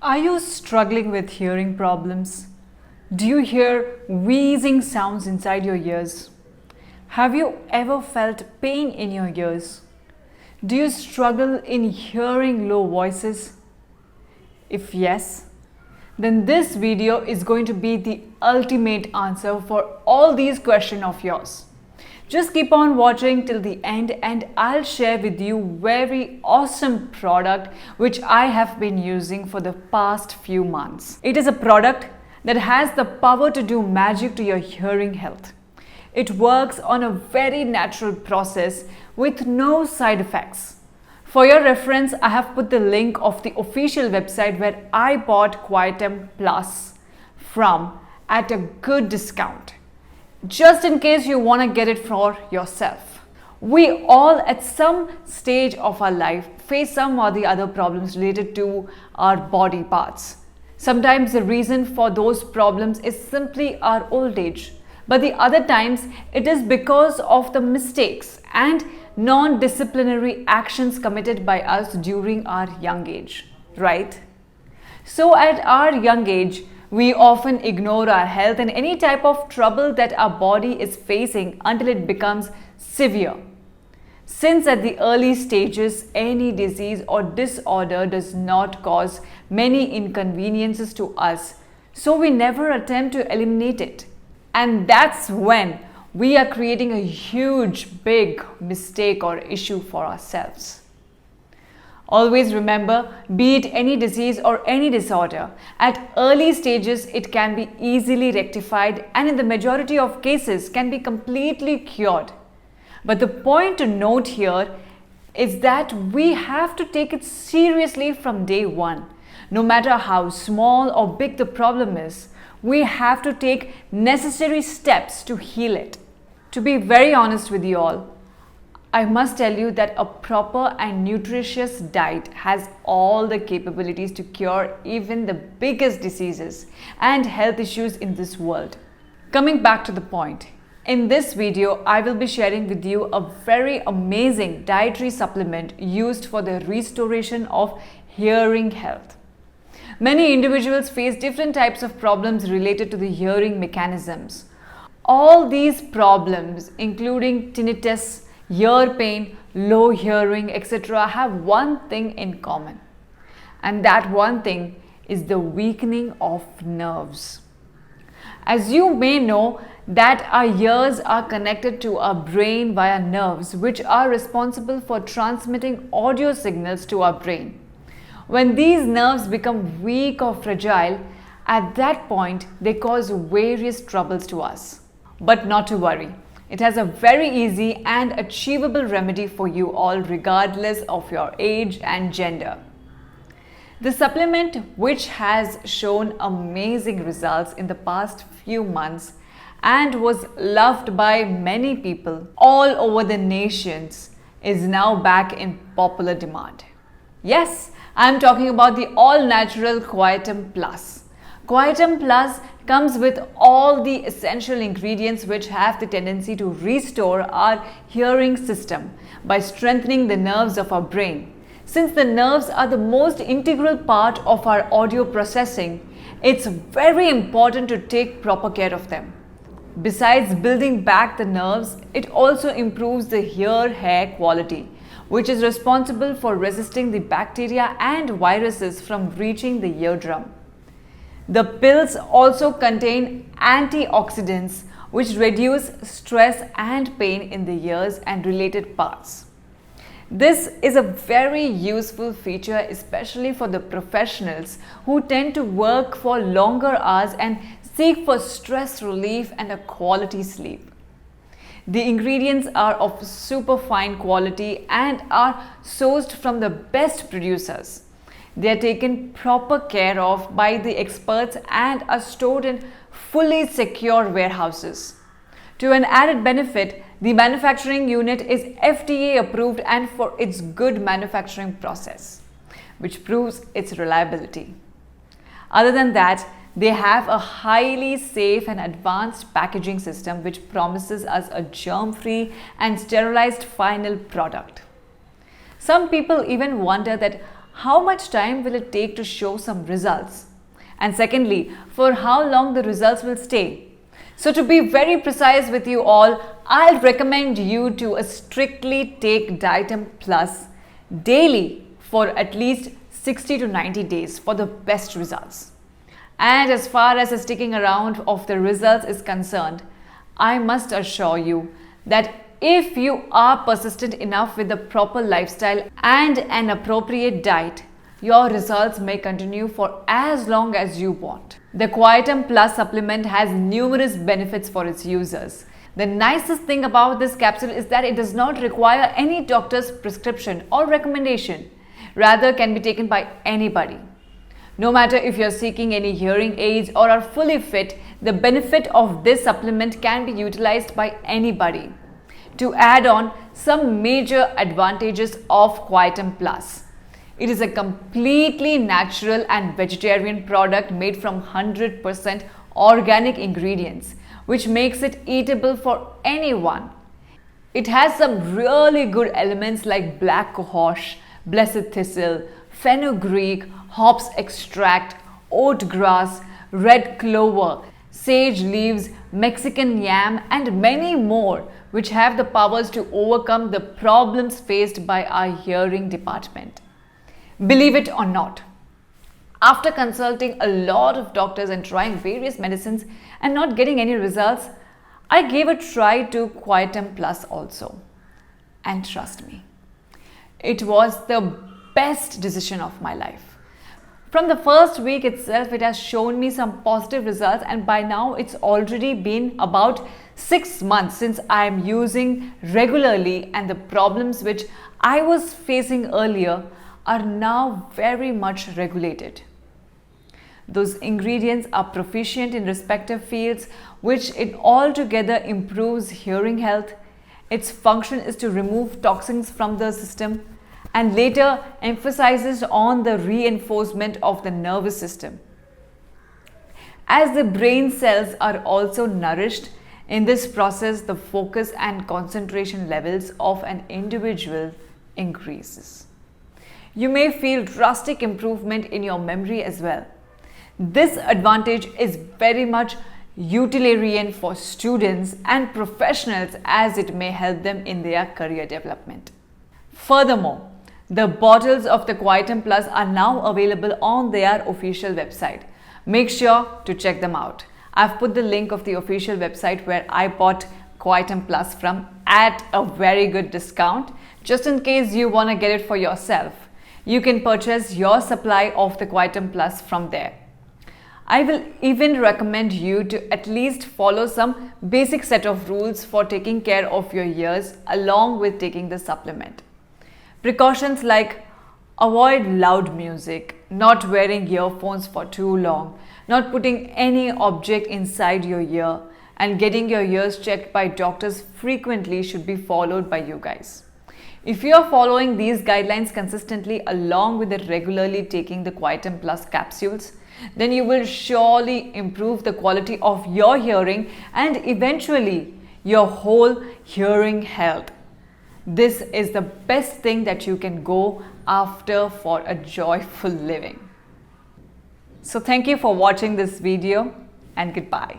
Are you struggling with hearing problems? Do you hear wheezing sounds inside your ears? Have you ever felt pain in your ears? Do you struggle in hearing low voices? If yes, then this video is going to be the ultimate answer for all these questions of yours. Just keep on watching till the end and I'll share with you very awesome product which I have been using for the past few months. It is a product that has the power to do magic to your hearing health. It works on a very natural process with no side effects. For your reference, I have put the link of the official website where I bought Quietum Plus from at a good discount, just in case you want to get it for yourself. We all at some stage of our life face some or the other problems related to our body parts. Sometimes the reason for those problems is simply our old age, but the other times it is because of the mistakes and non-disciplinary actions committed by us during our young age, right? So at our young age, we often ignore our health and any type of trouble that our body is facing until it becomes severe. Since at the early stages, any disease or disorder does not cause many inconveniences to us, so we never attempt to eliminate it. And that's when we are creating a huge, big mistake or issue for ourselves. Always remember, be it any disease or any disorder, at early stages it can be easily rectified and in the majority of cases can be completely cured. But the point to note here is that we have to take it seriously from day one. No matter how small or big the problem is, we have to take necessary steps to heal it. To be very honest with you all, I must tell you that a proper and nutritious diet has all the capabilities to cure even the biggest diseases and health issues in this world. Coming back to the point, in this video, I will be sharing with you a very amazing dietary supplement used for the restoration of hearing health. Many individuals face different types of problems related to the hearing mechanisms. All these problems, including tinnitus, ear pain, low hearing, etc., have one thing in common. And that one thing is the weakening of nerves. As you may know, that our ears are connected to our brain via nerves, which are responsible for transmitting audio signals to our brain. When these nerves become weak or fragile, at that point, they cause various troubles to us. But not to worry. It has a very easy and achievable remedy for you all regardless of your age and gender. The supplement, which has shown amazing results in the past few months and was loved by many people all over the nations, is now back in popular demand. Yes, I'm talking about the all-natural Quietum Plus. Quietum Plus comes with all the essential ingredients which have the tendency to restore our hearing system by strengthening the nerves of our brain. Since the nerves are the most integral part of our audio processing, it's very important to take proper care of them. Besides building back the nerves, it also improves the hair quality, which is responsible for resisting the bacteria and viruses from reaching the eardrum. The pills also contain antioxidants which reduce stress and pain in the ears and related parts. This is a very useful feature, especially for the professionals who tend to work for longer hours and seek for stress relief and a quality sleep. The ingredients are of super fine quality and are sourced from the best producers. They are taken proper care of by the experts and are stored in fully secure warehouses. To an added benefit, the manufacturing unit is FDA approved and for its good manufacturing process, which proves its reliability. Other than that, they have a highly safe and advanced packaging system which promises us a germ-free and sterilized final product. Some people even wonder that how much time will it take to show some results? And secondly, for how long the results will stay? So to be very precise with you all, I'll recommend you to strictly take Quietum Plus daily for at least 60 to 90 days for the best results. And as far as the sticking around of the results is concerned, I must assure you that if you are persistent enough with the proper lifestyle and an appropriate diet, your results may continue for as long as you want. The Quietum Plus supplement has numerous benefits for its users. The nicest thing about this capsule is that it does not require any doctor's prescription or recommendation. Rather, can be taken by anybody. No matter if you're seeking any hearing aids or are fully fit, the benefit of this supplement can be utilized by anybody. To add on some major advantages of Quietum Plus. It is a completely natural and vegetarian product made from 100% organic ingredients, which makes it eatable for anyone. It has some really good elements like black cohosh, blessed thistle, fenugreek, hops extract, oat grass, red clover, sage leaves, Mexican yam, and many more, which have the powers to overcome the problems faced by our hearing department. Believe it or not, after consulting a lot of doctors and trying various medicines and not getting any results, I gave a try to Quietum Plus also. And trust me, it was the best decision of my life. From the first week itself, it has shown me some positive results, and by now it's already been about 6 months since I am using regularly, and the problems which I was facing earlier are now very much regulated. Those ingredients are proficient in respective fields, which it altogether improves hearing health. Its function is to remove toxins from the system and later emphasizes on the reinforcement of the nervous system. As the brain cells are also nourished, in this process the focus and concentration levels of an individual increases. You may feel drastic improvement in your memory as well. This advantage is very much utilitarian for students and professionals, as it may help them in their career development. Furthermore, the bottles of the Quietum Plus are now available on their official website. Make sure to check them out. I've put the link of the official website where I bought Quietum Plus from at a very good discount, just in case you want to get it for yourself. You can purchase your supply of the Quietum Plus from there. I will even recommend you to at least follow some basic set of rules for taking care of your ears along with taking the supplement. Precautions like avoid loud music, not wearing earphones for too long, not putting any object inside your ear, and getting your ears checked by doctors frequently should be followed by you guys. If you are following these guidelines consistently along with regularly taking the Quietum Plus capsules, then you will surely improve the quality of your hearing and eventually your whole hearing health. This is the best thing that you can go after for a joyful living. So thank you for watching this video, and goodbye.